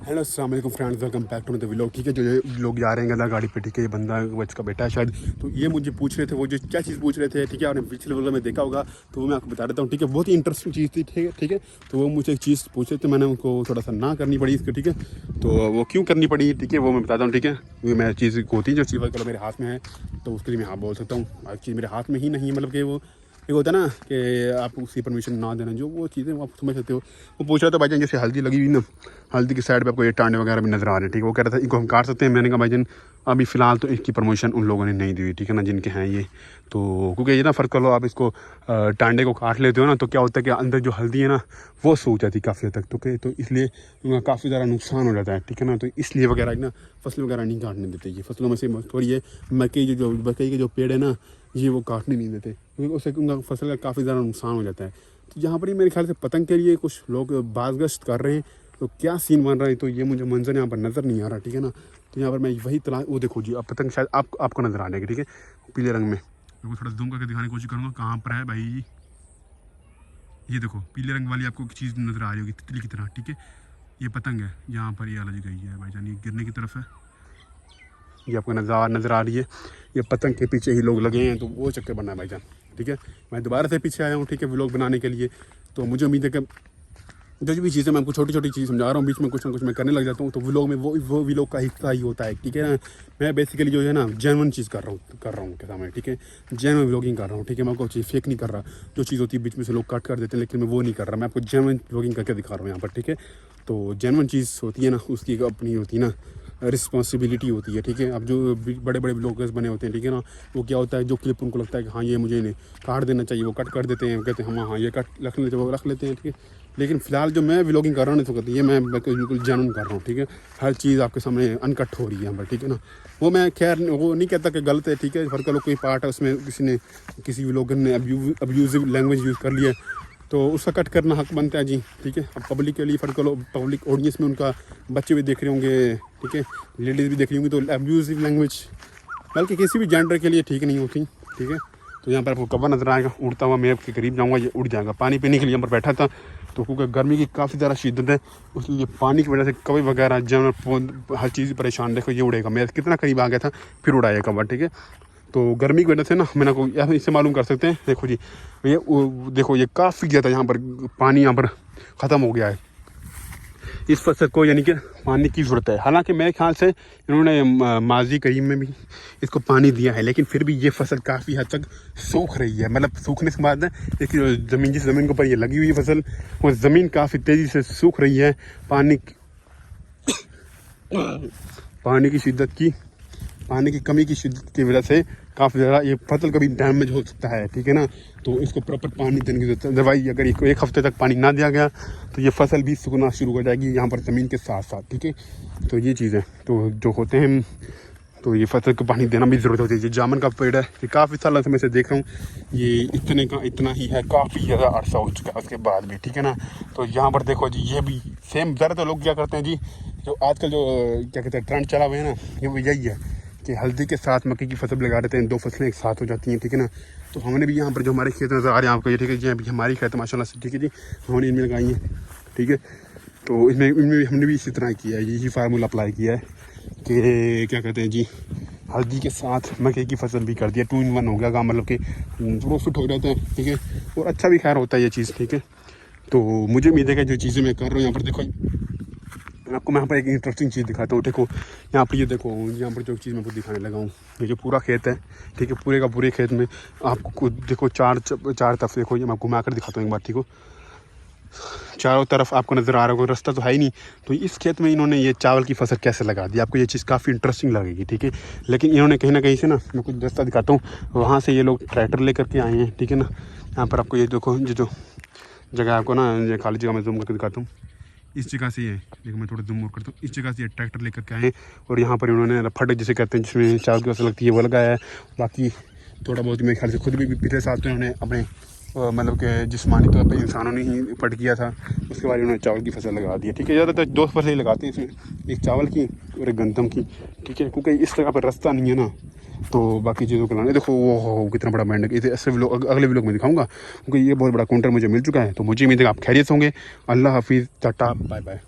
Hello अस्सलाम वालेकुम friends, welcome back to the vlog. ठीक है, जो ये लोग जा रहे हैं गदा गाड़ी पे, ठीक है, ये बंदा बच का बेटा है शायद। तो ये मुझे पूछ रहे थे, वो जो क्या चीज़ पूछ रहे थे, ठीक है, आपने पिछले व्लॉग में देखा होगा, तो वो मैं आपको बता देता हूँ। ठीक है, बहुत ही इंटरेस्टिंग चीज़ थी। ठीक है, ठीक है। तो वो मुझे एक चीज़ पूछ रहे थे, मैंने उनको थोड़ा सा ना करनी पड़ी इसको। ठीक है, तो वो क्यों करनी पड़ी, ठीक है, वो मैं बताता हूँ। ठीक है, वो मैं चीज़ होती है जो सिल्वर कलर मेरे हाथ में है, तो उसके लिए मैं हाँ बोल सकता हूँ। हर चीज़ मेरे हाथ में ही नहीं, मतलब कि वो एक होता है ना कि आप उसकी परमिशन ना देना, जो वो चीज़ें वो आप समझ सकते हो। वो पूछ रहा था भाईजान, जैसे हल्दी लगी हुई ना, हल्दी की साइड पे आपको ये टांडे वगैरह भी नज़र आ रहे हैं। ठीक है, वो कह रहा था इनको हम काट सकते हैं। मैंने कहा भाईजान अभी फ़िलहाल तो इसकी परमिशन उन लोगों ने नहीं दी हुई, ठीक है ना, जिनके हैं ये। तो क्योंकि ये ना फ़र्क कर लो, आप इसको टांडे को काट लेते हो ना, तो क्या होता है कि अंदर जो हल्दी है ना वो सूख जाती है काफ़ी हद तक। तो इसलिए उनका काफ़ी ज़्यादा नुकसान हो जाता है। ठीक है ना, तो इसलिए वगैरह ना फसल वगैरह नहीं काटने देते। ये फसलों में से थोड़ी ये मकई मकई के जो पेड़ है ना, ये वो काटने नहीं देते, क्योंकि उससे उनका फसल का काफ़ी ज़्यादा नुकसान हो जाता है। तो यहाँ पर ही मेरे ख्याल से पतंग के लिए कुछ लोग बाज़गश्त कर रहे हैं, तो क्या सीन बन रहा है, तो ये मुझे मंजर यहाँ पर नज़र नहीं आ रहा। ठीक है ना, तो यहाँ पर मैं वही तलाश, वो देखो जी, अब पतंग शायद आपको नज़र आने की। ठीक है, पीले रंग में, देखो थोड़ा जूम करके दिखाने की कोशिश करूँगा कहाँ पर है भाई। ये देखो पीले रंग वाली आपको चीज़ नज़र आ रही होगी तितली की तरह। ठीक है, ये पतंग है, यहाँ पर ये अलग गई है भाईजान, ये गिरने की तरफ है, ये आपको नज़र आ रही है। ये पतंग के पीछे ही लोग लगे हैं, तो वो चक्कर बना है भाईजान। ठीक है, मैं दोबारा से पीछे आया हूँ, ठीक है, व्लॉग बनाने के लिए। तो मुझे उम्मीद है कि जो भी चीज़ें मैं आपको छोटी छोटी चीज़ समझा रहा हूँ, बीच में कुछ ना कुछ मैं करने लग जाता हूँ, तो व्लॉग में वो व्लॉग का हिस्सा ही होता है। ठीक है ना, मैं बेसिकली जो है ना जेन्युइन चीज़ कर रहा हूँ क्या मैं। ठीक है, जेन्युइन व्लॉगिंग कर रहा हूँ। ठीक है, मैं आपको चीज़ फेक नहीं कर रहा। जो चीज़ होती है बीच में से लोग कट कर देते हैं, लेकिन मैं वो नहीं कर रहा, मैं आपको जेन्युइन व्लॉगिंग करके दिखा रहा हूँ यहाँ पर। ठीक है, तो जेन्युइन चीज़ होती है ना, उसकी एक अपनी होती है ना रिस्पॉन्सिबिलिटी होती है। ठीक है, अब जो बड़े बड़े ब्लॉगर्स बने होते हैं, ठीक है ना, वो क्या होता है, जो क्लिप उनको लगता है कि हाँ ये मुझे इन्हें काट देना चाहिए, वो कट कर देते हैं, कहते हैं हाँ ये कट रख लेते हैं, वो रख लेते हैं। ठीक है, लेकिन फ़िलहाल जो मैं व्लॉगिंग कर रहा हूँ ना, तो ये मैं बिल्कुल जेन्युइन कर रहा हूँ। ठीक है, हर चीज़ आपके सामने अनकट हो रही है यहाँ पर। ठीक है ना, वो मैं खैर वो नहीं कहता कि गलत है। ठीक है, हर कोई पार्ट है उसमें, किसी व्लॉगर ने अब्यूजिव लैंग्वेज यूज़ कर लिया, तो उसका कट करना हक बनता है जी। ठीक है, अब पब्लिक के लिए फ़र्क लो, पब्लिक ऑडियंस में उनका बच्चे भी देख रहे होंगे, ठीक है, लेडीज़ भी देख रही होंगी, तो अब्यूजिव लैंग्वेज बल्कि किसी भी जेंडर के लिए ठीक नहीं होती। ठीक है, तो यहाँ पर आपको कब्र नज़र आएगा उड़ता हुआ, मैं आपके करीब जाऊँगा, ये उड़ जाएगा। पानी पीने के लिए यहाँ पर बैठा था, तो क्योंकि गर्मी की काफ़ी ज़्यादा शिद्दत है, उसलिए पानी की वजह से कभी वगैरह जानवर हर चीज़ परेशान। देखो ये उड़ेगा, मैं कितना करीब आ गया था, फिर उड़ाया कब्र। ठीक है, तो गर्मी की वजह से ना मैंने को यहाँ इससे मालूम कर सकते हैं। देखो जी, देखो ये काफ़ी ज़्यादा यहाँ पर पानी यहाँ पर ख़त्म हो गया है। इस फसल को यानी कि पानी की ज़रूरत है। हालांकि मेरे ख्याल से इन्होंने माजी करीम में भी इसको पानी दिया है, लेकिन फिर भी ये फसल काफ़ी हद तक सूख रही है। मतलब सूखने के बाद देखिए ज़मीन, जिस ज़मीन के ऊपर ये लगी हुई है फसल, वो ज़मीन काफ़ी तेज़ी से सूख रही है। पानी की कमी की शिद्दत की वजह से काफ़ी ज़्यादा ये फसल कभी डैमेज हो सकता है। ठीक है ना, तो इसको प्रॉपर पानी देने की जरूरत है। दवाई अगर इसको एक हफ्ते तक पानी ना दिया गया, तो ये फसल भी सूखना शुरू हो जाएगी यहाँ पर ज़मीन के साथ साथ। ठीक है, तो ये चीज़ें तो जो होते हैं, तो ये फसल को पानी देना भी ज़रूरत होती है। ये जामुन का पेड़ है, ये काफ़ी सालों से मैं से देख रहा हूँ, ये इतने का इतना ही है, काफ़ी ज़्यादा अरसा हो चुका है उसके बाद भी। ठीक है ना, तो यहाँ पर देखो जी, ये भी सेम। ज़्यादातर लोग क्या करते हैं जी, जो आजकल जो क्या कहते हैं ट्रेंड चला हुआ है ना, ये वो यही है कि हल्दी के साथ मक्की की फसल लगा देते हैं, दो फसलें एक साथ हो जाती हैं। ठीक है ना, तो हमने भी यहाँ पर जो हमारे खेत नज़र आ रहे हैं आपको, ये ठीक है जी, अभी हमारी खेत माशाल्लाह से, ठीक है जी, हमने इनमें लगाई है। ठीक है, तो इनमें हमने भी इसी तरह किया है, यही फार्मूला अप्लाई किया है कि क्या कहते हैं जी, हल्दी के साथ मक्की की फसल भी कर दिया, 2 in 1 हो गया काम, मतलब कि प्रॉफिट हो जाता है। ठीक है, और अच्छा भी खैर होता है ये चीज़। ठीक है, तो मुझे उम्मीद है कि जो चीज़ें मैं कर रहा हूँ यहाँ पर, देखो आपको मैं यहाँ पर एक इंटरेस्टिंग चीज़ दिखाता हूँ। देखो यहाँ पर, ये देखो यहाँ पर जो चीज़ मैं आपको दिखाने लगा हूँ, ये जो पूरा खेत है, ठीक है, पूरे का पूरे खेत में आपको देखो चार तरफ देखो, ये मैं घुमा कर दिखाता हूँ एक बार। ठीक हो, चारों तरफ आपको नज़र आ रहा होगा, रास्ता तो है ही नहीं। तो इस खेत में इन्होंने ये चावल की फसल कैसे लगा दी, आपको ये चीज़ काफ़ी इंटरेस्टिंग लगेगी। ठीक है, लेकिन इन्होंने कहीं ना कहीं से ना, मैं कुछ रास्ता दिखाता हूँ, वहाँ से ये लोग ट्रैक्टर लेकर के आए हैं। ठीक है ना, यहाँ पर आपको ये देखो, जो जगह आपको ना, ये खाली जगह में जूम करके दिखाता हूँ, इस जगह से ये देखो, मैं थोड़ा जूम करता हूँ, इस जगह से ये ट्रैक्टर लेकर के आए, और यहाँ पर इन्होंने फटक जिसे कहते हैं, जिसमें चावल की फसल लगती है, वो लगाया है। बाकी थोड़ा बहुत मेरे ख्याल से खुद भी पिछले साल तो इन्होंने अपने मतलब कि जिस्मानी तौर पर इंसानों ने ही पट किया था, उसके बाद इन्होंने चावल की फसल लगा दी है। ठीक है, ज़्यादातर 2 फसलें लगाते हैं इसमें, एक चावल की और एक गंदम की। ठीक है, क्योंकि इस जगह पर रास्ता नहीं है ना, तो बाकी चीज़ों को लाने। देखो वो कितना बड़ा मेंढक, इसे ऐसे अगले व्लॉग में दिखाऊंगा, क्योंकि ये बहुत बड़ा काउंटर मुझे मिल चुका है। तो मुझे उम्मीद है आप खैरियत होंगे। अल्लाह हाफिज़, टाटा, बाय बाय।